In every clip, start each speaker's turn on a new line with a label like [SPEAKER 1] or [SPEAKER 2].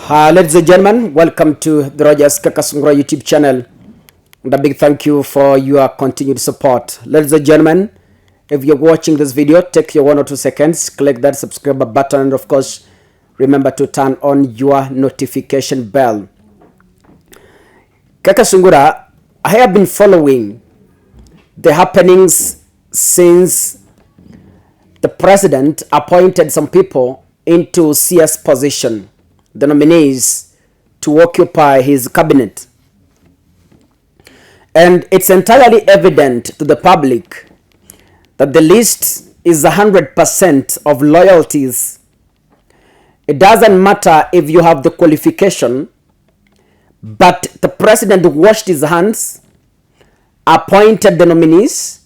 [SPEAKER 1] Ladies and gentlemen, welcome to the Kakasungura YouTube channel. And a big thank you for your continued support. Ladies and gentlemen, if you're watching this video, take your 1 or 2 seconds, click that subscribe button, and of course, remember to turn on your notification bell. Kakasungura, I have been following the happenings since the president appointed some people into CS position, the nominees to occupy his cabinet. And it's entirely evident to the public that the list is 100% of loyalties. It doesn't matter if you have the qualification, but the president washed his hands, appointed the nominees,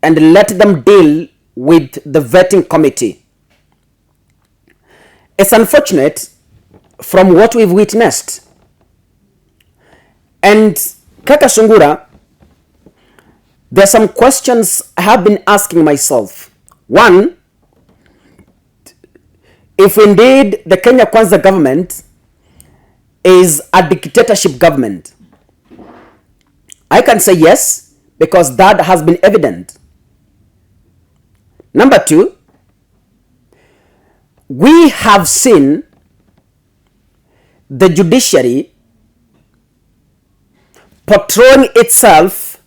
[SPEAKER 1] and let them deal with the vetting committee. It's unfortunate from what we've witnessed. And Kakasungura, there's some questions I have been asking myself. One, if indeed the Kenya Kwanza government is a dictatorship government, I can say yes, because that has been evident. Number two, we have seen the judiciary portraying itself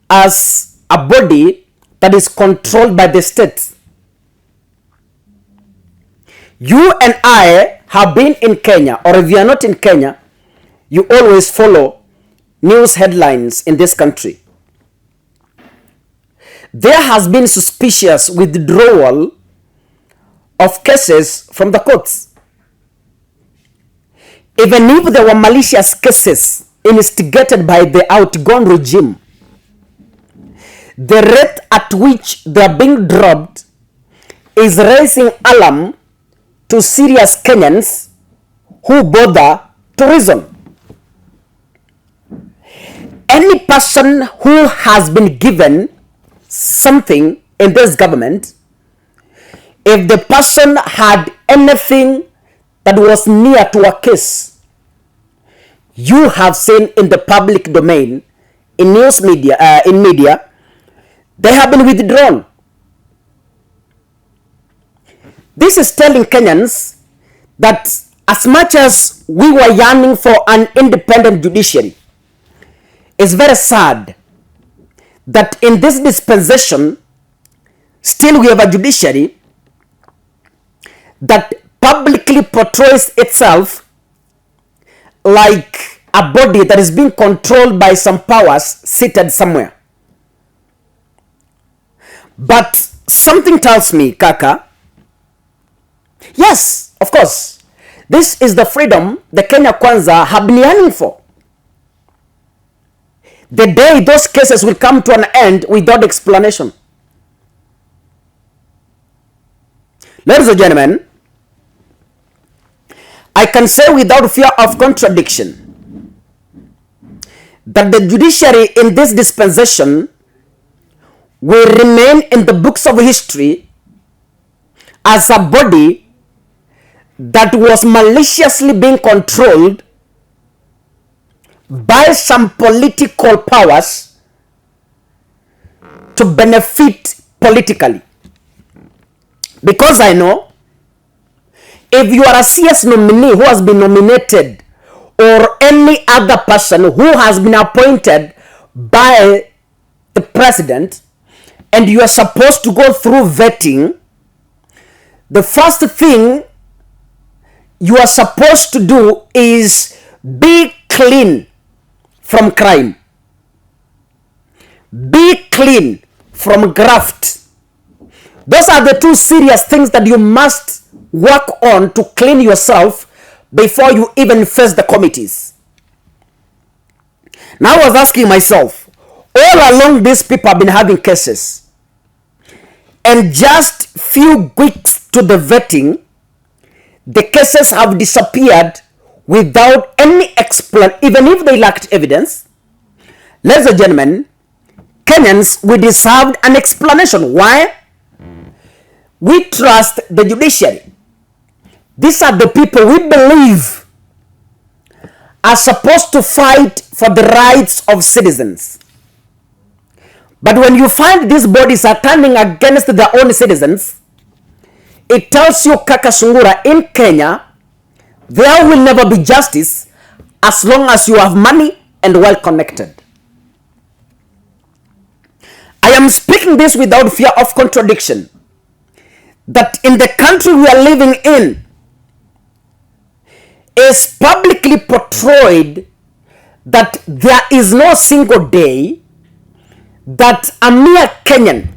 [SPEAKER 1] as a body that is controlled by the state. You and I have been in Kenya, or if you are not in Kenya, you always follow news headlines in this country. There has been suspicious withdrawal of cases from the courts. Even if there were malicious cases instigated by the outgone regime, the rate at which they are being dropped is raising alarm to serious Kenyans who bother to reason. Any person who has been given something in this government, if the person had anything that was near to a case, you have seen in the public domain, in news media, they have been withdrawn. This is telling Kenyans that as much as we were yearning for an independent judiciary, it's very sad that in this dispensation, still we have a judiciary that publicly portrays itself like a body that is being controlled by some powers seated somewhere. But something tells me, Kaka, yes, of course, this is the freedom the Kenya Kwanza have been yearning for. The day those cases will come to an end without explanation. Ladies and gentlemen, I can say without fear of contradiction that the judiciary in this dispensation will remain in the books of history as a body that was maliciously being controlled by some political powers to benefit politically. Because I know, if you are a CS nominee who has been nominated, or any other person who has been appointed by the president, and you are supposed to go through vetting, the first thing you are supposed to do is be clean from crime. Be clean from graft. Those are the two serious things that you must work on to clean yourself before you even face the committees. Now I was asking myself, all along these people have been having cases, and just few weeks to the vetting, the cases have disappeared without any explanation, even if they lacked evidence. Ladies and gentlemen, Kenyans, we deserved an explanation. Why? We trust the judiciary. These are the people we believe are supposed to fight for the rights of citizens. But when you find these bodies are turning against their own citizens, it tells you, Kakasungura, in Kenya, there will never be justice as long as you have money and well connected. I am speaking this without fear of contradiction, that in the country we are living in, is publicly portrayed that there is no single day that a mere Kenyan,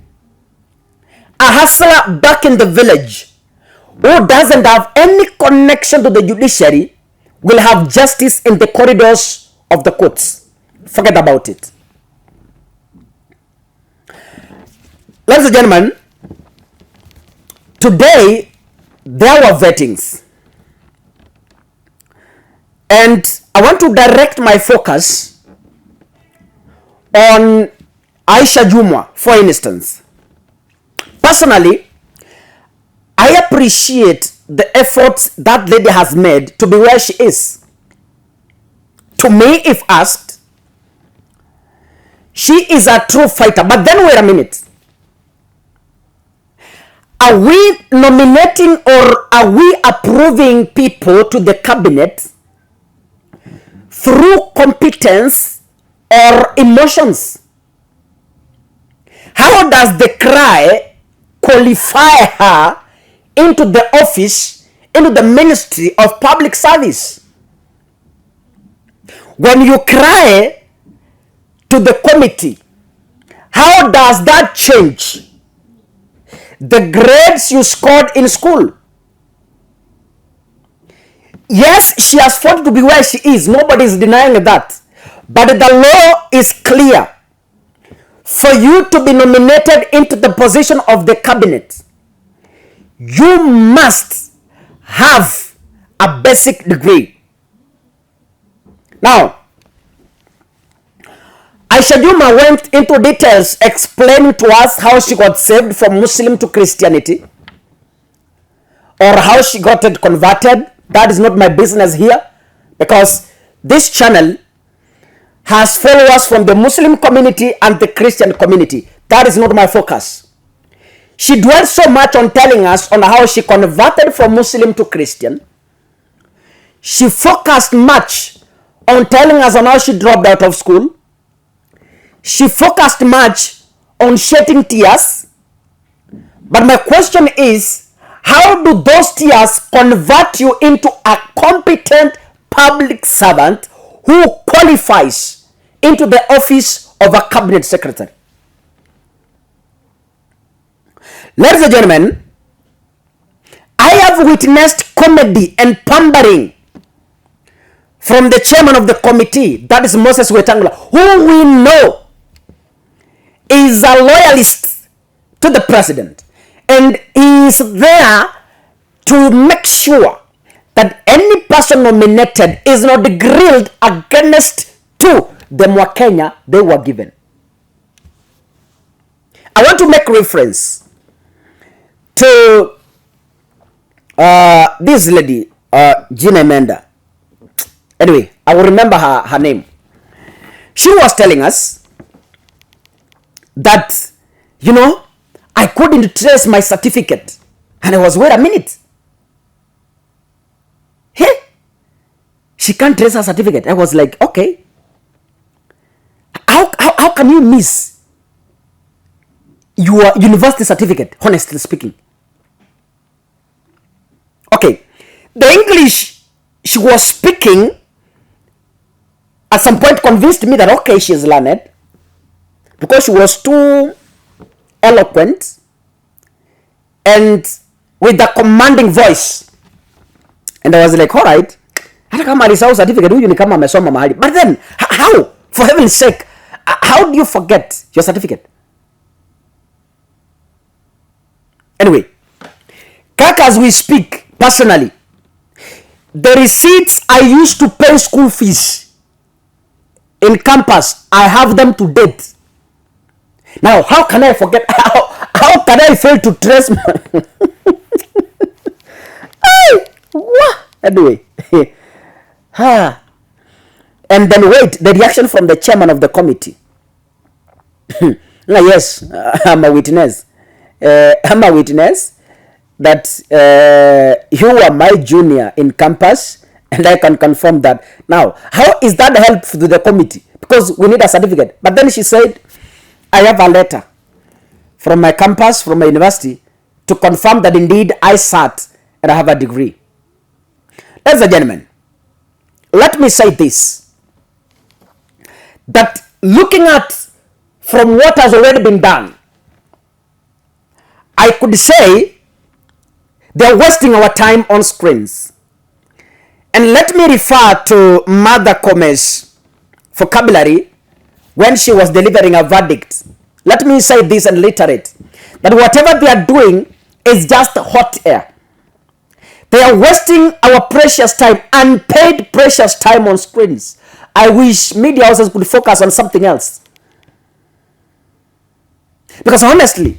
[SPEAKER 1] a hustler back in the village, who doesn't have any connection to the judiciary, will have justice in the corridors of the courts. Forget about it. Ladies and gentlemen, today there were vettings. And I want to direct my focus on Aisha Juma, for instance. Personally, I appreciate the efforts that lady has made to be where she is. To me, if asked, she is a true fighter. But then wait a minute. Are we nominating or are we approving people to the cabinet through competence or emotions? How does the cry qualify her into the office, into the ministry of public service? When you cry to the committee, how does that change the grades you scored in school? Yes, she has fought to be where she is. Nobody is denying that. But the law is clear. For you to be nominated into the position of the cabinet, you must have a basic degree. Now, Aisha Juma went into details explaining to us how she got saved from Muslim to Christianity, or how she got it converted. That is not my business here, because this channel has followers from the Muslim community and the Christian community. That is not my focus. She dwelt so much on telling us on how she converted from Muslim to Christian. She focused much on telling us on how she dropped out of school. She focused much on shedding tears. But my question is, how do those tears convert you into a competent public servant who qualifies into the office of a cabinet secretary? Ladies and gentlemen, I have witnessed comedy and pandering from the chairman of the committee, that is Moses Wetangula, who we know is a loyalist to the president, and he is there to make sure that any person nominated is not grilled against to the Mwakenya they were given. I want to make reference to this lady, Gina Menda. Anyway, I will remember her name. She was telling us that, you know, I couldn't trace my certificate. And I was, wait a minute. Hey, she can't trace her certificate. I was like, okay. How can you miss your university certificate, honestly speaking? Okay, the English she was speaking at some point convinced me that, okay, she is learned, because she was too eloquent and with a commanding voice. And I was like, all right, hata kama alisahau certificate, huyu ni kama amesoma mahali. But then, how? For heaven's sake, how do you forget your certificate? Anyway, Kaka, as we speak, personally, the receipts I used to pay school fees in campus, I have them to date. Now, how can I forget? How can I fail to trace my... Hey, what? Anyway, and then wait the reaction from the chairman of the committee. Yes, I'm a witness. I'm a witness that you are my junior in campus, and I can confirm that. Now, how is that helpful to the committee? Because we need a certificate. But then she said, I have a letter from my campus, from my university, to confirm that indeed I sat and I have a degree. Ladies and gentlemen, let me say this, that looking at from what has already been done, I could say they're wasting our time on screens. And let me refer to Mother Kome's vocabulary when she was delivering a verdict. Let me say this and reiterate that whatever they are doing is just hot air. They are wasting our precious time, unpaid precious time on screens. I wish media houses could focus on something else. Because honestly,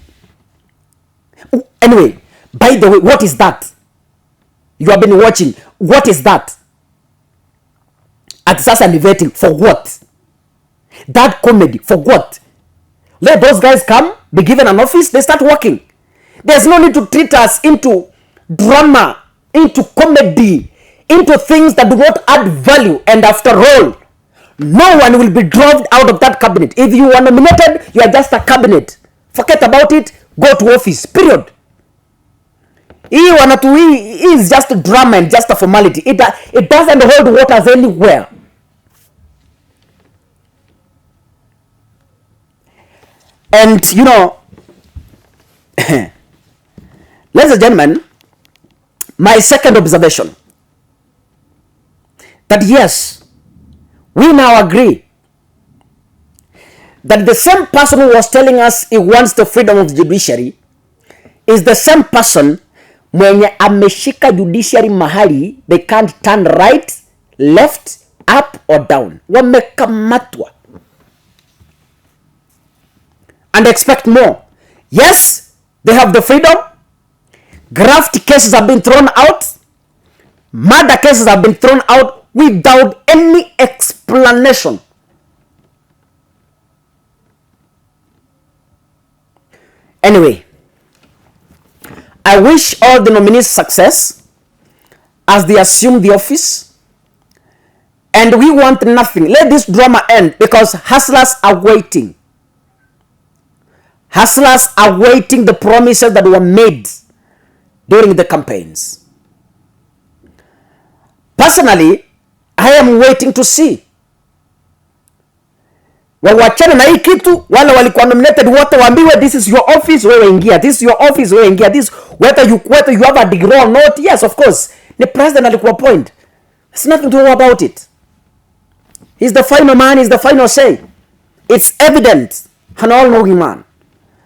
[SPEAKER 1] anyway, by the way, what is that? You have been watching. What is that? At just elevating for what? That comedy for what? Let those guys come, be given an office, they start working. There's no need to treat us into drama, into comedy, into things that do not add value. And after all, no one will be dropped out of that cabinet. If you are nominated, you are just a cabinet. Forget about it, go to office, period. Hii is just a drama and just a formality. It doesn't hold waters anywhere. And you know, ladies and gentlemen, my second observation, that yes, we now agree that the same person who was telling us he wants the freedom of the judiciary is the same person mwenye ameshika judiciary mahali they can't turn right, left, up or down. Wamekamatwa. And expect more. Yes, they have the freedom. Graft cases have been thrown out. Murder cases have been thrown out without any explanation. Anyway, I wish all the nominees success as they assume the office. And we want nothing. Let this drama end, because hustlers are waiting. Hustlers are waiting the promises that were made during the campaigns. Personally, I am waiting to see. Wawachana na hii kitu, wale walikuwa nominated wote waambiwe this is your office, wewe ingia. This is your office, wewe ingia. This whether you have a degree or not. Yes, of course. The president alikuwa point. There's nothing to worry about it. He's the final man, he's the final say. It's evident. An all-knowing man.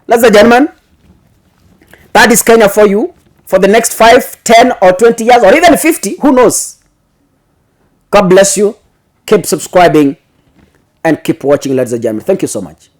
[SPEAKER 1] Ladies and gentlemen, that is Kenya for you for the next 5, 10 or 20 years or even 50. Who knows? God bless you. Keep subscribing and keep watching, ladies and gentlemen. Thank you so much.